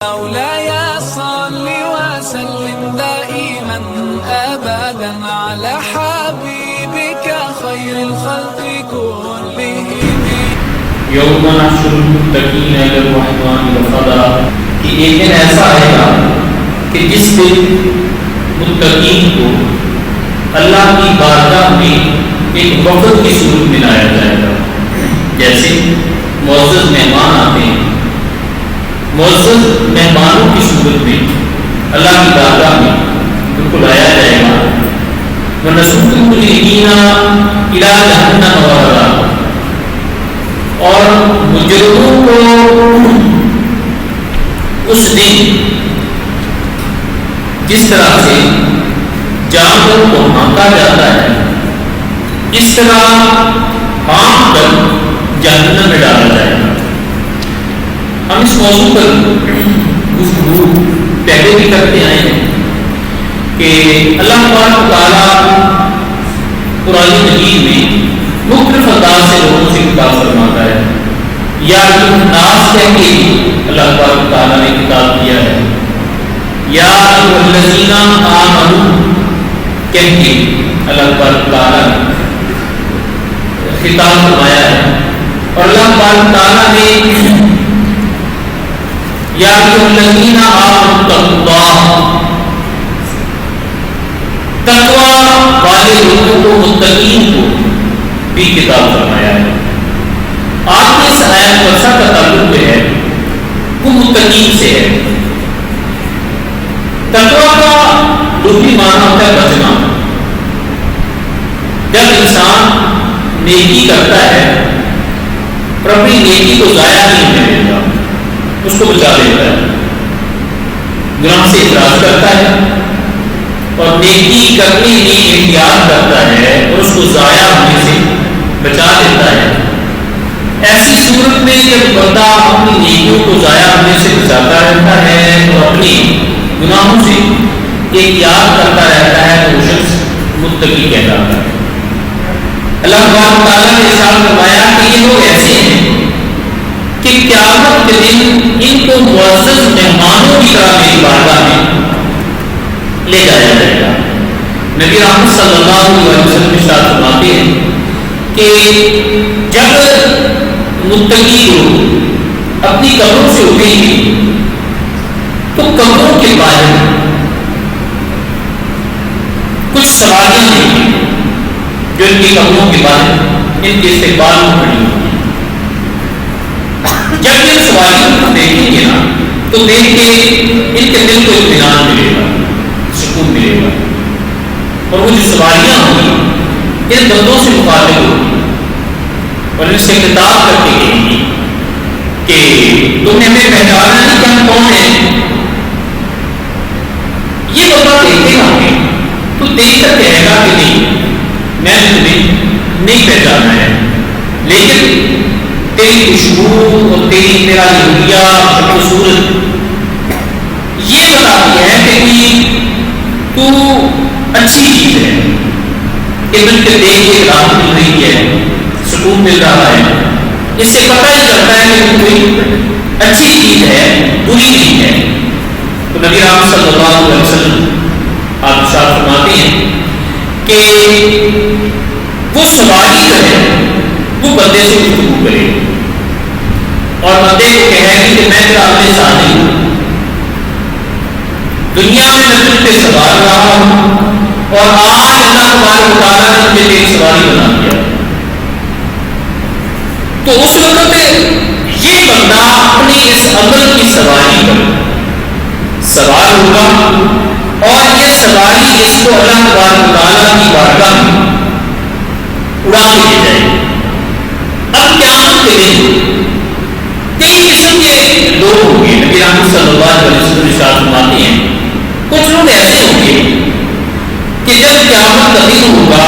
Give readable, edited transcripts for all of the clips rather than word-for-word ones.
مولاي صل وسلم دائما أبدا على حبيبك خير الخلق كلهم. یوم نحشر المتقین الی الرحمن وفدا، کہ ایک دن ایسا آئے گا کہ جس دن متقین کو اللہ کی بارگاہ میں ایک وفد کی صورت میں لایا جائے گا. جیسے معزز مہمان آتے ہیں، معزز مہمانوں کی صورت میں اللہ کی بارگاہ میں ان کو لایا جائے گا. وَنَسُوقُ الْمُجْرِمِينَ إِلَىٰ جَهَنَّمَ وَرْدًا، اور مجرموں کو اس دن جس طرح سے جانوروں کو ہانکا جاتا ہے اس طرح ہانک کر جہنم میں ڈالا جائے گا. ہم اس موضوع پر گفتگو پہلے بھی کرتے آئے ہیں کہ اللہ تبارک و تعالیٰ قرآن مجید میں مختلف انداز سے لوگوں سے خطاب فرماتا ہے، یا الناس کہہ کے اللہ تبارک و تعالیٰ نے خطاب کیا ہے، یا الذین آمنوا کہہ کے اللہ تبارک و تعالیٰ نے خطاب فرمایا ہے. اور اللہ تبارک و تعالیٰ نے یا الذین آمنوا اتقوا اللہ، تقوی والے لوگوں کو، متقین کو بھی کتاب فرمایا ہے. آپ نے اس آیت ورثہ کا تعلق جو ہے وہ متقین سے ہے. تقوی کا لغوی معنی ہوتا ہے بچنا. جب انسان نیکی کرتا ہے اور اپنی نیکی کو ضائع نہیں ہونے دیتا، اس کو بچا لیتا ہے، گناہ سے اعراض کرتا ہے اور نیکی کرنے میں احتیاط کرتا ہے اور اس کو ضائع ہونے سے بچا دیتا ہے. ایسی صورت میں جب بندہ اپنی نیکیوں کو ضائع ہونے سے بچاتا رہتا ہے اور اپنی گناہوں سے احتیاط کرتا رہتا ہے تو وہ شخص متقی کہلاتا ہے. اللہ تبارک و تعالیٰ نے ارشاد فرمایا کہ یہ لوگ ایسے ہیں کہ قیامت کے دن ان کو معزز مہمانوں کی طرح میری بارگاہ میں لے جایا جائے گا. نبی رحمت صلی اللہ علیہ وسلم ارشاد فرماتے ہیں کہ جب متقی لوگ اپنی قبروں سے اٹھیں گے تو قبروں کے باہر کچھ سواریاں دیں گے جو ان کی قبروں کے باہر ان کے استقبال میں کھڑی ہوں گی. جب یہ سواریوں کو دیکھیں گے نا تو دیکھ کے ان کے دل کو اطمینان ملے گا، سکون ملے گا. اور وہ جو سواریاں ہوں گی ان بندوں سے مخاطب ہوگی اور ان سے خطاب کر کے کہیں گی کہ تم نے ہمیں پہچانا نہیں کہ ہم کون ہیں. یہ بندہ دیکھے گا ہمیں تو دیکھ کر کہے گا کہ نہیں، میں نے تمہیں نہیں پہچانا ہے، لیکن تیری خوشبو اور تیرا رویہ اور صورت یہ بتاتی ہے کہ تو اچھی چیز ہے، کہ مل کے دیکھ کے راحت مل رہی ہے، سکون مل رہا ہے. اس سے پتہ ہی چلتا ہے کہ کوئی اچھی چیز ہے، بری نہیں ہے. تو نبی رحمت صلی اللہ علیہ وسلم آپ ارشاد فرماتے ہیں کہ وہ سواری جو ہے وہ بندے سے گفتگو کرے اور بندے کو کہے گی کہ میں تیرا اپنے ساتھ نہیں ہوں، دنیا میں میں تجھ پہ سوار رہا ہوں اور آج اللہ تبارک و تعالیٰ نے مجھے تیری سواری بنا دیا. تو اس وقت یہ بندہ اپنی اس عمل کی سواری پر سوار ہوگا اور یہ سواری اس کو اللہ تبارک و تعالیٰ کی بارگاہ میں اڑا کے لے جائے گی. اب قیامت کے دن کئی قسم کے لوگ ہوں گے. نبی رحمت صلی اللہ علیہ وسلم ارشاد فرماتے ہیں کچھ لوگ ایسے ہوں گے کہ جب قیامت کا دن ہوگا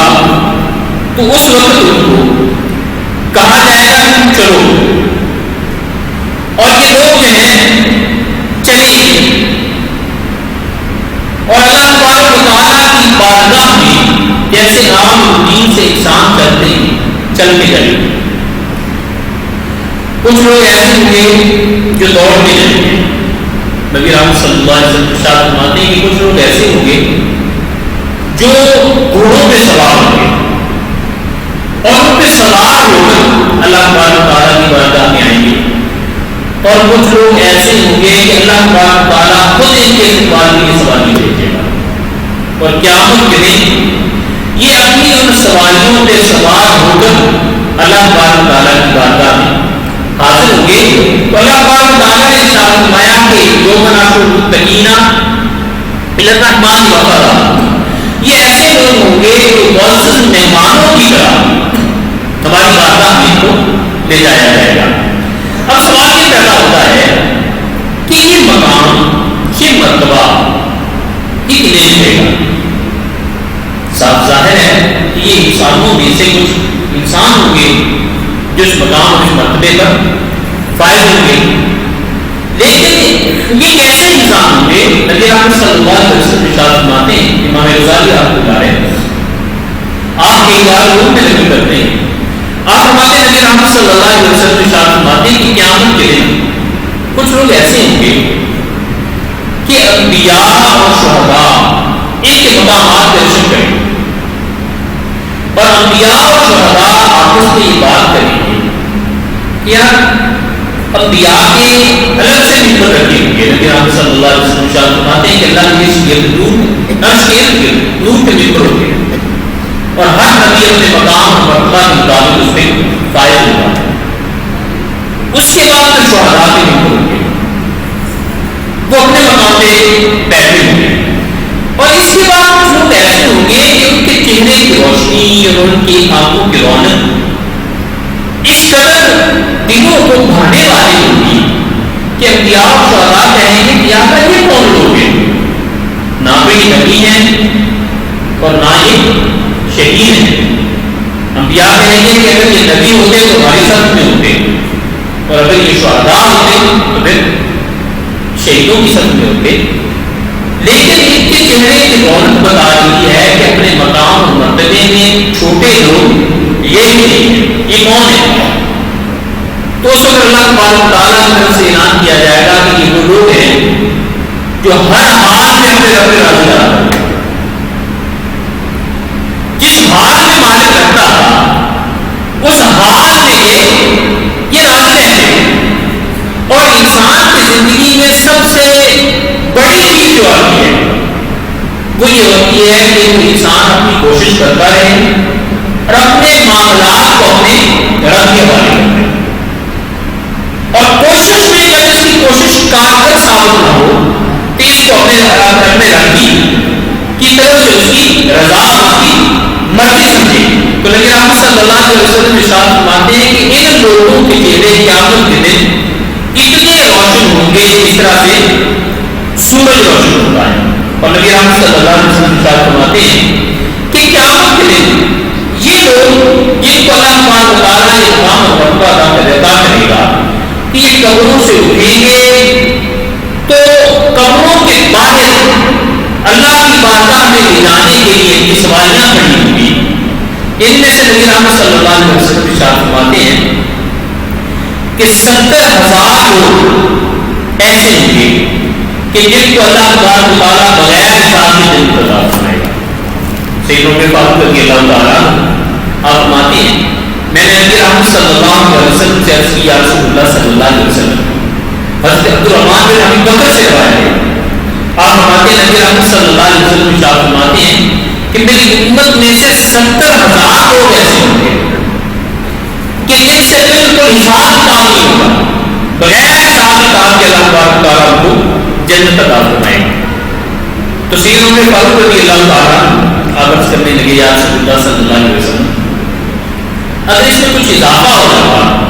تو اس وقت ان کو کہا جائے گا کہ چلو، اور یہ لوگ جو ہیں چلیں گے اور اللہ تبارک و تعالیٰ کی بارگاہ میں جیسے عام روٹین سے انسان چلتے ہیں چل کے چلیں گے. کچھ لوگ ایسے ہوں گے جو دوڑ کے چلیں گے، نبی رحمت صلی اللہ علیہ وسلم ارشاد فرماتے ہیں کہ کچھ لوگ ایسے ہوں گے جو گھوڑوں پہ سوار ہوں گے اور ان پہ سوار ہو کر اللہ تبارک و تعالیٰ کی بارگاہ میں آئیں گے، اور کچھ لوگ ایسے ہوں گے کہ اللہ تبارک و تعالیٰ خود ان کے استقبال کے لیے سوالی بھیجے گا، اور قیامت کے دن یہ اپنی ان سواریوں پہ سوار ہو کر اللہ تبارک و تعالیٰ کی بارگاہ میں حاضر ہوں گے، تو اللہ تبارک و تعالیٰ نے ارشاد فرمایا کہ یوم نحشر المتقین الی الرحمن وفدا، یہ ایسے لوگ ہوں گے جو معزز مہمانوں کی طرح ہماری بارگاہ میں کو لے جایا جائے گا۔ اب سوال یہ پیدا ہوتا ہے کہ یہ مقام، یہ مرتبہ یہ کتنے ملے گا؟ صاف ظاہر ہے کہ یہ انسانوں میں سے کچھ انسان ہوں گے جو اس مقام اور اس مرتبے پر فائز ہوں گے، لیکن یہ کیسے انسان ہوں گے؟ نبی رحمت صلی اللہ علیہ وسلم ارشاد فرماتے ہیں، امام غزالی رحمۃ اللہ علیہ آپ کے بار روم میں نقل کرتے ہیں، آپ فرماتے ہیں نبی رحمت صلی اللہ علیہ وسلم ارشاد فرماتے ہیں کہ قیامت کے دن کچھ لوگ ایسے ہوں گے کہ انبیاء اور شہداء ان کے مقامات پہ رشک کریں گے، اور انبیاء اور شہداء آپس میں یہ بات کریں گے کہ یار انبیاء کے الگ سے ممبر رکھے ہوں گے۔ نبی رحمت صلی اللہ علیہ وسلم ارشاد فرماتے ہیں کہ اللہ کے اس گرد نور، عرش کے ارد گرد نور کے ممبر ہوتے ہیں، اور ہر نبی اپنے مقام اور مرتبہ کے مطابق اس میں فائز ہوگا۔ اس کے بعد پھر شہداء کے ممبر ہوں گے، وہ اپنے مقام پہ بیٹھے ہوں گے، اور اس کے بعد کچھ لوگ ایسے ہوں گے کہ ان کے چہرے کی روشنی اور ان کی آنکھوں کی رونق اس قدر دلوں کو بھانے والی ہوگی کہ انبیاء اور شہداء کہیں گے کہ یار یہ کون لوگ ہیں؟ نہ کوئی نبی ہیں اور نہ یہ شہید ہیں۔ انبیاء کہیں گے کہ اگر یہ نبی ہوتے تو ہماری صف میں ہوتے، اور اگر یہ شہداء ہوتے تو پھر شہیدوں کی صف میں ہوتے، لیکن ان کے چہرے کی رونق بتا رہی ہے کہ اپنے مقام اور مرتبے میں چھوٹے لوگ یہ نہیں ہیں، یہ کون ہے؟ تو اس وقت اللہ تبارک و تعالیٰ کی طرف سے اعلان کیا جائے گا کہ یہ وہ لوگ ہیں جو ہر حال میں اپنے رب راضی رہا، جس حال میں مالک رکھتا تھا اس حال میں یہ راضی رہتے ہیں۔ اور انسان کی زندگی میں سب سے بڑی چیز جو آتی ہے وہ یہ ہوتی ہے کہ وہ انسان اپنی کوشش کرتا رہے اور اپنے معاملات کو اپنے رب کے حوالے کرتے، اور کوشش میں جب اس کی کوشش کارگر ثابت نہ ہو تو اس کو اپنے رب کی طرف سے اس کی رضا، اس کی مرضی سمجھے۔ تو نبی رحمت صلی اللہ علیہ وسلم ارشاد فرماتے ہیں کہ ان لوگوں کے چہرے قیامت کے دن اتنے روشن ہوں گے اس طرح سے سورج روشن ہوتا ہے، اور نبی رحمت صلی اللہ علیہ وسلم ارشاد فرماتے ہیں کہ قیامت کے دن یہ لوگ جن کو اللہ تبارک و تعالیٰ یہ مقام اور مرتبہ عطا کرے گا کہ یہ قبروں سے اٹھیں گے تو قبروں کے باہر اللہ کی بارگاہ میں لے جانے کے لیے یہ سواریاں کھڑی ہوں گی۔ ان میں سے نبی رحمت صلی اللہ علیہ وسلم ارشاد فرماتے ہیں کہ 70,000 لوگ ایسے ہوں گے کہ جن کو اللہ تبارک و تعالیٰ بغیر حساب کے جنت عطا فرمائے گا۔ سیدنا عمر فاروق رضی اللہ تعالیٰ آپ فرماتے ہیں میں نے نبی رحمت صلی اللہ علیہ وسلم سے عرض کیا رسول اللہ صلی اللہ علیہ وسلم، حضرت عبدالرحمن بن ابی بکر سے روایت ہے، آپ فرماتے ہیں نبی رحمت صلی اللہ علیہ وسلم ارشاد فرماتے ہیں کہ میری امت میں سے 70,000 لوگ ایسے ہوں گے کہ جن سے بالکل حساب کتاب نہیں ہوگا، بغیر حساب کتاب کے اللہ تبارک و تعالیٰ کو جنت عطا فرمائے گا۔ تو سیدنا عمر فاروق رضی اللہ تعالیٰ آپ عرض کرنے لگے یا رسول اللہ صلی اللہ علیہ وسلم اگر اس میں کچھ اضافہ ہو جاتا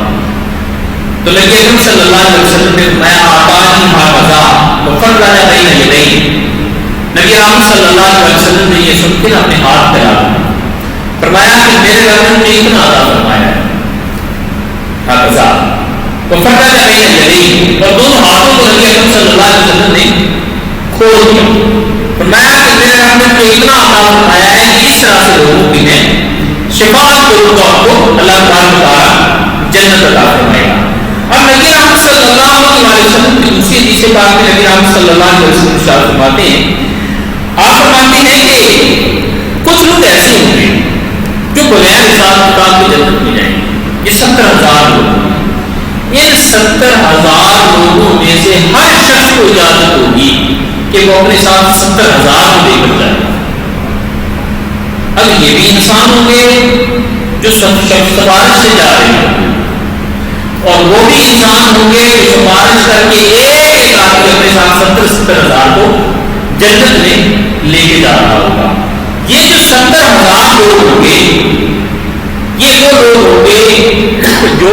تو نبی اکرم صلی اللہ علیہ وسلم نے فرمایا آتانی ہاکذا وفرج بین یدیہ، نبی رحمت صلی اللہ علیہ وسلم نے یہ سن کر اپنے ہاتھ پھیلا فرمایا کہ میرے رب نے اتنا عطا فرمایا ہے، ہاکذا وفرج بین یدیہ، اور دونوں ہاتھوں کو نبی اکرم صلی اللہ علیہ وسلم نے کھول دیا، فرمایا کہ میرے رب نے اتنا عطا فرمایا ہے کہ اس طرح سے لوگوں کی میں شفاعت کروں تو آپ کو اللہ تبارک و تعالیٰ جنت عطا فرمائے گا۔ اب نبی رحمت صلی اللہ علیہ وسلم کی دوسری حدیث پاک میں نبی رحمت صلی اللہ علیہ وسلم ارشاد فرماتے ہیں، آپ فرماتے ہیں کہ کچھ لوگ ایسے ہوں گے جو بغیر حساب کتاب کے جنت میں جائیں گے۔ یہ 70,000 لوگ ہیں۔ ان 70,000 لوگوں میں سے ہر شخص کو اجازت ہوگی کہ وہ اپنے ساتھ 70,000 کو لے کر جائے۔ اب یہ بھی انسان ہوں گے جو سفارش سے جا رہے ہیں، اور وہ بھی انسان ہوں گے جو سفارش کر کے ایک آدمی اپنے ساتھ 70,000 کو جنت میں لے کے جا رہا ہوگا۔ یہ جو 70,000 لوگ ہوں گے، یہ وہ لوگ ہوں گے جو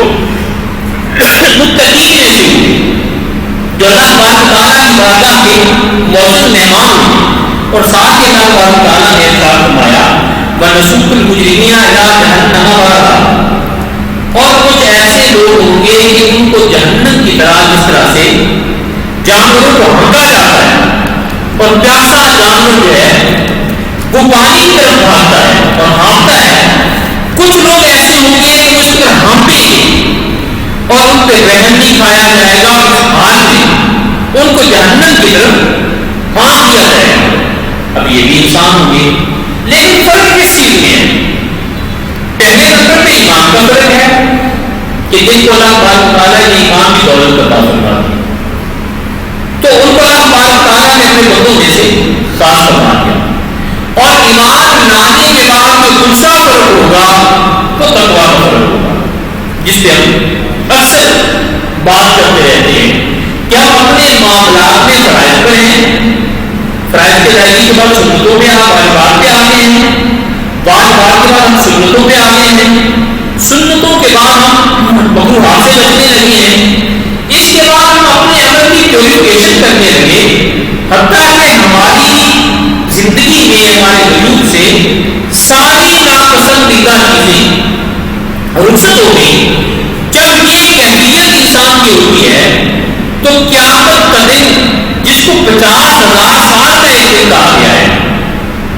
متقین میں سے ہوں گے، جو اللہ تبارک تعالیٰ کی بارگاہ کے معزز مہمان ہوں، اور ساتھ ہی اللہ تبارک تعالیٰ نے ارشاد فرمایا وَنَسُوقُ الْمُجْرِمِينَ إِلَىٰ جَهَنَّمَ وَرْدًا، اور کچھ ایسے لوگ ہوں گے کہ ان کو جہنم کی طرح، جس طرح سے جانوروں کو ہانکا جاتا ہے اور پیاسا جانور جو ہے وہ پانی کی طرف بھاگتا ہے اور ہانپتا ہے، کچھ لوگ ایسے ہوں گے کہ اس طرح ہانپیں گے اور ان پہ رحم نہیں کھایا جائے گا، اور اس حال میں ان کو جہنم کی طرف ہانپ دیا جائے گا۔ اب یہ بھی انسان ہوں گے، لیکن فرق کس چیز میں ہے؟ پہلے نمبر پہ ایمان کا فرق ہے کہ جن کو اللہ تبارک تعالیٰ نے ایمان کی دولت عطا فرما دی تو ان کو اللہ تبارک تعالیٰ نے اپنے بندوں میں سے خاص فرما دیا، اور ایمان لانے کے بعد جو دوسرا فرق ہوگا تو تقویٰ کا فرق ہوگا، جس پہ ہم اکثر بات کرتے رہتے ہیں کہ ہم اپنے معاملات میں فرائض پر ہیں، فرائض کے ادائیگی کے بعد سنتوں پہ واجبات پہ آ گئے ہیں، واجبات کے بعد ہم سنتوں پہ آ گئے ہیں، سنتوں کے بعد ہم مکروہات سے بچنے لگے ہیں، اس کے بعد ہم اپنے عمل کی پیوریفیکیشن کرنے لگے، حتیٰ کہ ہماری زندگی میں ہمارے وجود سے ساری ناپسندیدہ چیزیں رخصت ہو گئی۔ جب یہ کیفیت انسان کی ہوتی ہے تو قیامت کا دن، جس کو 50,000 سال کا ایک دن کہا گیا ہے،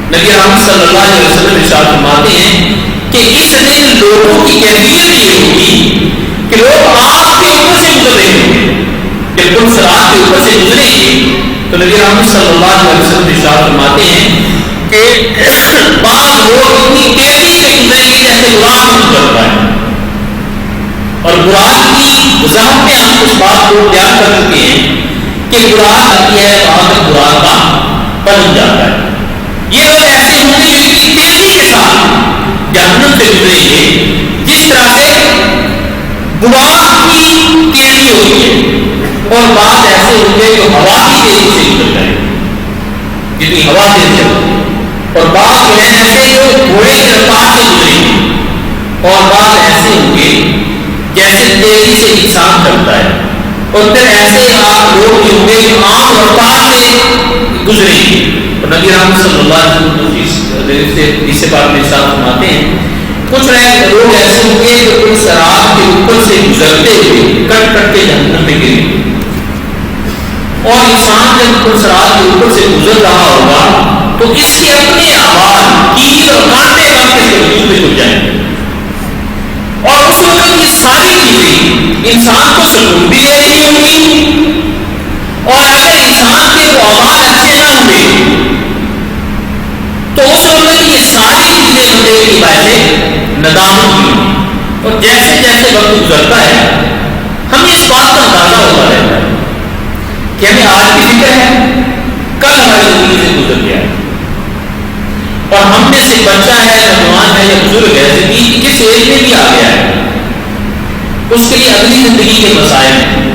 نبی رحمت صلی اللہ علیہ وسلم ارشاد فرماتے ہیں کہ اس دن لوگوں کی کیفیت یہ ہوگی کہ لوگ آگ کے اوپر سے گزر رہے ہوں گے، بالکل صراط کے اوپر سے گزریں گے تو نبی رحمت صلی اللہ علیہ وسلم ارشاد فرماتے ہیں کہ بعض لوگ اتنی تیزی سے گزریں گے جیسے براق میں گزرتا ہے، اور براق کی وضاحت میں ہم اس بات کو بیان کر چکے ہیں کہ براق آتی ہے وہاں تک براق کا پلٹ جاتا ہے۔ یہ لوگ ایسے ہوں گے جو اتنی تیزی کے ساتھ جہنم سے گزریں گے جس طرح سے براق کی تیزی ہوتی ہے، اور بعض ایسے ہوں گے جو ہوا کی تیزی سے گزر جائیں گے، جتنی ہوا تیز ہے، اور بعض جو ہے ایسے جو گھوڑے کی رفتار سے گزریں گے، اور بعض ایسے ہوں گے جیسے تیزی سے انسان چلتا ہے، اور پھر ایسے آپ لوگ بھی ہوں گے جو عام رفتار سے گزریں گے۔ اور نبی رحمت صلی اللہ علیہ وسلم اس سے بات میں ارشاد فرماتے ہیں کچھ لوگ ایسے ہوں گے جو اس صراط کے اوپر سے گزرتے ہوئے کٹ کٹ کے جہنم میں گریں گے، اور انسان جب اس صراط کے اوپر سے گزر رہا ہوگا تو اس کے اپنے آواز کیل اور کانٹے کانٹے کے وجود میں گر جائیں گے، اور اس وقت یہ ساری چیزیں انسان کو سکون بھی دے رہی ہوں گی، اور اگر انسان کے وہ اعمال اچھے نہ ہوئے تو اس وقت یہ ساری چیزیں بندے کی باعث ندامت ہوئی، اور جیسے جیسے وقت گزرتا ہے ہمیں اس بات کا اندازہ ہوتا رہتا ہے کہ ہمیں آج بھی فکر ہے، کل ہماری زندگی سے گزر گیا ہے، اور ہم میں سے بچہ ہے، نوجوان ہے یا بزرگ ہے، زندگی کس ایج میں بھی آ گیا ہے، اس کے لیے اگلی زندگی کے مسائل ہیں،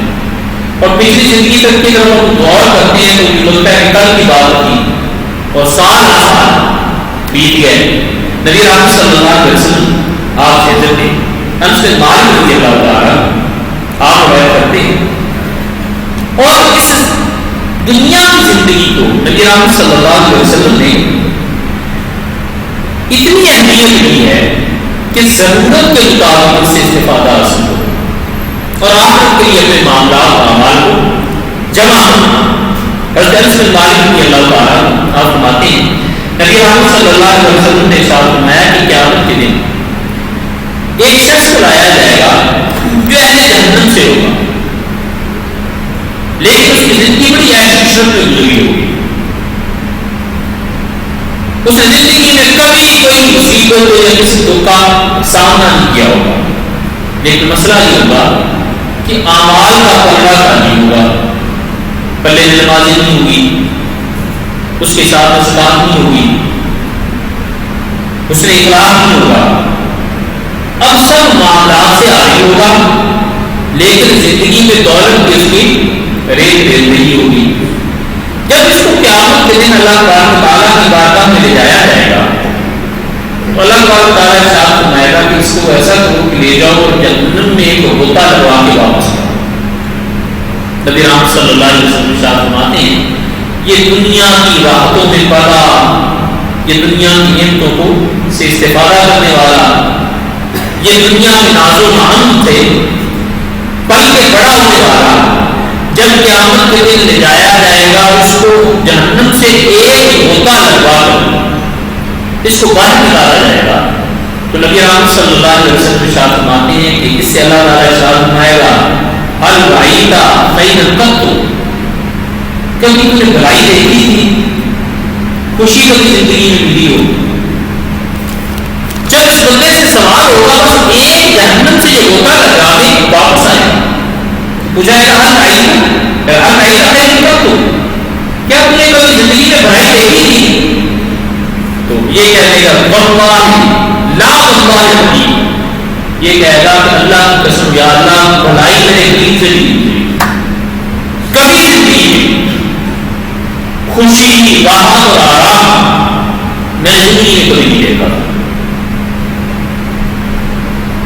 اور پچھلی زندگی تک کی جب ہم غور کرتے ہیں تو لگتا ہے کل کی بات تھی اور سال بیت گئے۔ نبی رحمت صلی اللہ علیہ وسلم آپ سے حضرت انس بن مالک رضی اللہ عنہ آپ روایت کرتے ہیں، اور اس دنیا کی زندگی کو نبی رحمت صلی اللہ علیہ وسلم نے اتنی اہمیت دی ہے کہ ضرورت کے مطابق اس سے استفادہ حاصل ہو، اور آخرت کے لیے اپنے معاملات اور اعمال کو جمع کرنا۔ حضرت انس بن مالک رضی اللہ تعالیٰ آپ فرماتے ہیں نبی رحمت صلی اللہ علیہ وسلم نے ارشاد فرمایا کہ قیامت کے دن ایک شخص کو لایا جائے گا جو اہل جہنم سے ہوگا، لیکن اس کی زندگی بڑی عیش عشرت میں گزری ہوگی، اس نے زندگی میں کبھی کوئی مصیبت یا کسی دکھ کا سامنا نہیں کیا ہوگا، لیکن مسئلہ یہ ہوگا کہ اعمال کا پلڑا نہیں ہوگا، پلے میں نمازیں نہیں ہوگی، اس کے ساتھ زکات نہیں ہوگی، اس نے اخلاص نہیں ہوگا، اب سب معاملات سے عاری ہوگا، لیکن زندگی میں دولت کی اس کی ریت ریت نہیں ہوگی۔ جب اس کو قیامت کے دن اللہ تعالیٰ کی بارگاہ میں لے جایا جائے گا تو اللہ تعالیٰ ارشاد فرمائے گا کہ اس کو ایسا کرو کہ لے جاؤ اور جہنم میں ایک غوطہ لگوا کے واپس کرو۔ نبی رام صلی اللہ علیہ وسلم ارشاد فرماتے ہیں یہ دنیا کی راحتوں میں پڑا، یہ دنیا کی نعمتوں کو سے استفادہ کرنے والا، یہ دنیا میں ناز و نعمت تھے پل کے بڑا ہونے والا، جب قیامت کے دن لے جایا جائے گا اس کو جہنم سے ایک غوطہ لگوا کر اس کو باہر نکالا جائے گا، تو نبی رام صلی اللہ علیہ وسلم ارشاد فرماتے ہیں کہ اس سے اللہ تعالیٰ ارشاد فرمائے گا حل رعیتا خیر قط، کبھی تم نے بھلائی دیکھی تھی، خوشی کبھی زندگی میں ملی ہو؟ جب اس بندے سے سوال ہوگا بس ایک جہنم سے یہ غوطہ لگا کے واپس آئے، پوچھا جائے گا حل رعیتا خیر قط، کیا تم نے کبھی زندگی میں بھلائی دیکھی تھی؟ تو یہ کہے گا واللہ لا واللہ یہ کہے گا کہ اللہ کی قسم یا اللہ بھلائی میرے قریب سے نہیں، کبھی زندگی میں خوشی راحت اور آرام میں زندگی میں کبھی نہیں دیکھا۔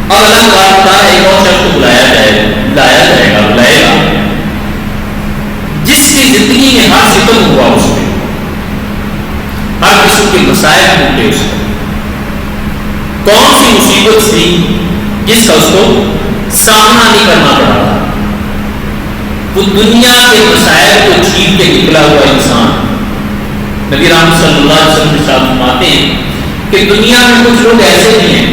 اب اللہ تعالیٰ ایک اور شخص کو بلائے گا جس کی زندگی میں ہر ستم ہوا، اس میں ہر قسم کے مسائل ٹوٹے، اس کو کون سی مصیبت تھی جس کا اس کو سامنا نہیں کرنا پڑا، وہ دنیا کے مسائل کو چھیڑ کے نکلا ہوا انسان۔ نبی رام صلی اللہ علیہ وسلم ارشاد فرماتے ہیں کہ دنیا میں کچھ لوگ ایسے بھی ہیں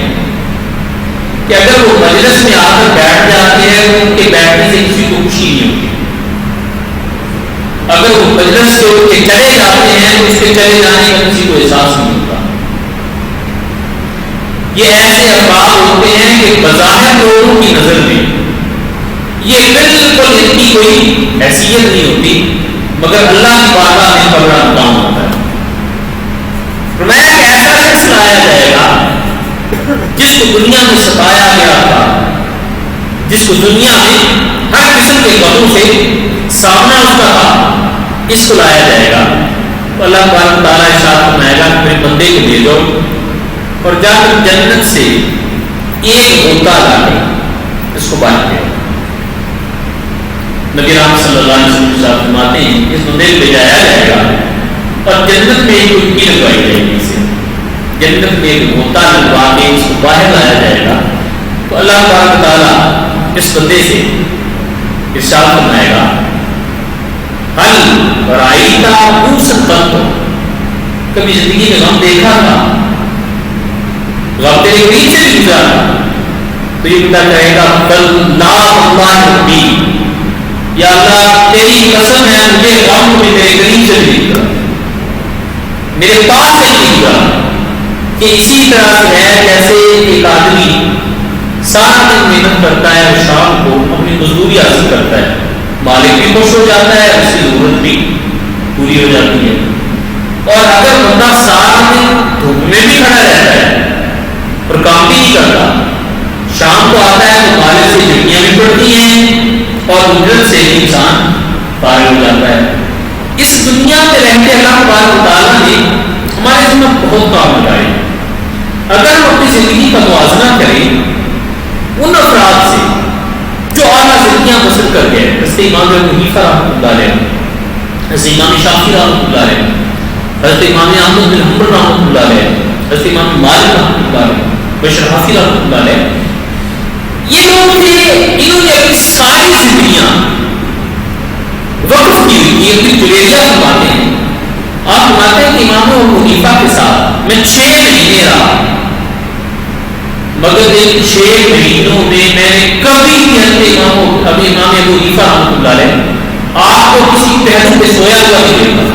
کہ اگر وہ مجلس میں آ کر بیٹھ جاتے ہیں تو ان کے بیٹھنے سے کسی کو خوشی نہیں ہوتی، اگر وہ مجلس سے اٹھ کے چلے جاتے ہیں تو اس کے چلے جانے کا کسی کو احساس نہیں ہوتا۔ یہ ایسے افراد ہوتے ہیں کہ بظاہر لوگوں کی نظر میں یہ بالکل ان کی کوئی حیثیت نہیں ہوتی، مگر اللہ کی بارگاہ میں بڑا مقام ہوتا ہے۔ فرمایا کہ ایسا شخص لایا جائے گا جس کو دنیا میں ستایا گیا تھا، جس کو دنیا میں ہر قسم کے غموں سے سامنا اس کا تھا، اس کو لایا جائے گا تو اللہ تعالیٰ ارشاد فرمائے گا کہ میرے بندے کو لے جاؤ اور جا کر جنت سے ایک غوطہ لا کے اس کو باہر دے۔ نبی رام صلی اللہ علیہ وسلم ارشاد فرماتے ہیں اس بندے کو لے جایا جائے گا اور جنت میں ایک ٹوٹی لگوائی جائے گی، اسے جنت میں ایک غوطہ لگوا کے اس کو باہر لایا جائے گا تو اللہ تعالیٰ اس بندے سے ارشاد فرمائے گا حل رعیتا بؤسا قط، کبھی زندگی میں غم دیکھا تھا، غم تیرے قریب سے بھی گزرا تھا؟ تو یہ بندہ کہے گا واللہ واللہ یا اللہ تیری قسم ہے مجھے غم بھی میرے قریب سے نہیں گزرا، میرے پاس سے نہیں گزرا، کہ اسی طرح سے ہے جیسے ایک آدمی سارا دن محنت کرتا ہے اور شام کو اپنی مزدوری حاصل کرتا ہے، مالک بھی خوش ہو جاتا ہے، اس کی ضرورت بھی پوری ہو جاتی ہے، اور اگر بندہ سارا دن دھوپ میں بھی کھڑا رہتا ہے اور کام بھی نہیں کرتا، شام کو آتا ہے تو مالک سے چھٹیاں بھی پڑتی ہیں اور اجرت سے بھی انسان فارغ ہو جاتا ہے۔ اس دنیا میں رہتے اللہ تبارک تعالیٰ نے ہمارے ذمہ بہت کام لگائے، اگر ہم اپنی زندگی کا موازنہ کریں ان افراد سے جو اعلیٰ زندگیاں بسر کر گئے، حضرت امام ابو حنیفہ رحمۃ اللہ علیہ، حضرت امام شافعی رحمۃ اللہ علیہ، حضرت امام احمد بن حنبل رحمۃ اللہ علیہ، حضرت امام مالک رحمۃ اللہ علیہ، بشر حافظ رحمۃ اللہ علیہ، یہ لوگ تھے انہوں نے اپنی ساری زندگیاں وقف کی ہوئی، اپنی جلیریہ فرماتے ہیں، آپ فرماتے ہیں کہ امام ابو حنیفہ کے ساتھ میں 6 مہینے رہا، مگر ان 6 مہینوں میں میں نے کبھی بھی امام ابو حنیفہ رحمۃ اللہ علیہ آپ کو کسی پہلو پہ سویا ہوا نہیں دیکھا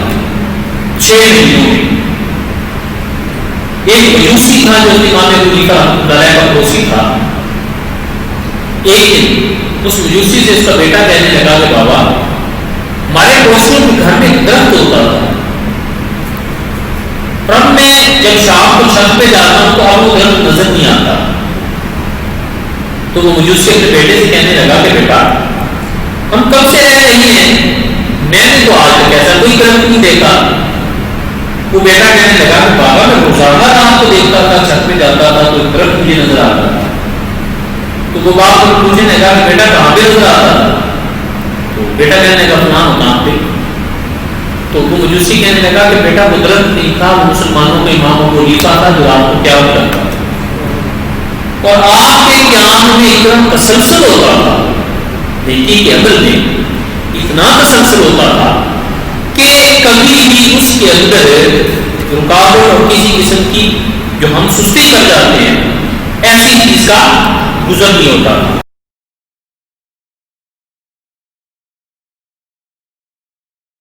6 مہینوں میں. ایک مجوسی تھا جو امام ابو حنیفہ رحمۃ اللہ علیہ کا پڑوسی تھا. ایک دن اس مجوسی سے اس کا بیٹا کہنے لگا کہ بابا ہمارے پڑوسیوں کے گھر میں ایک درخت ہوتا تھا، پر میں جب شام کو چھت پہ جاتا ہوں تو اب وہ درخت نظر نہیں آتا. تو وہ مجوسی اپنے بیٹے سے کہنے لگا کہ بیٹا ہم کب سے رہ رہی ہیں، میں نے تو آج تک ایسا کوئی درخت نہیں دیکھا. وہ بیٹا کہنے لگا کہ بابا میں روزانہ رات کو دیکھتا تھا، چھت پہ جاتا تھا تو درخت مجھے نظر آتا تھا. تو وہ باپ کو پوچھنے لگا کہ بیٹا کہاں پہ نظر آتا تھا؟ تو بیٹا کہنے لگا فلاں مقام پہ. تو وہ مجوسی کہنے لگا کہ بیٹا وہ درخت نہیں تھا، وہ مسلمانوں کا امام ابو حنیفہ تھا جو آپ کو قیام کرتا تھا، اور آپ کے قیام میں اتنا تسلسل ہوتا تھا، نیکی کے عمل میں اتنا تسلسل ہوتا تھا کہ کبھی بھی اس کے اندر رکاوٹ اور کسی قسم کی جو ہم سستی کر جاتے ہیں ایسی چیز کا گزر نہیں ہوتا.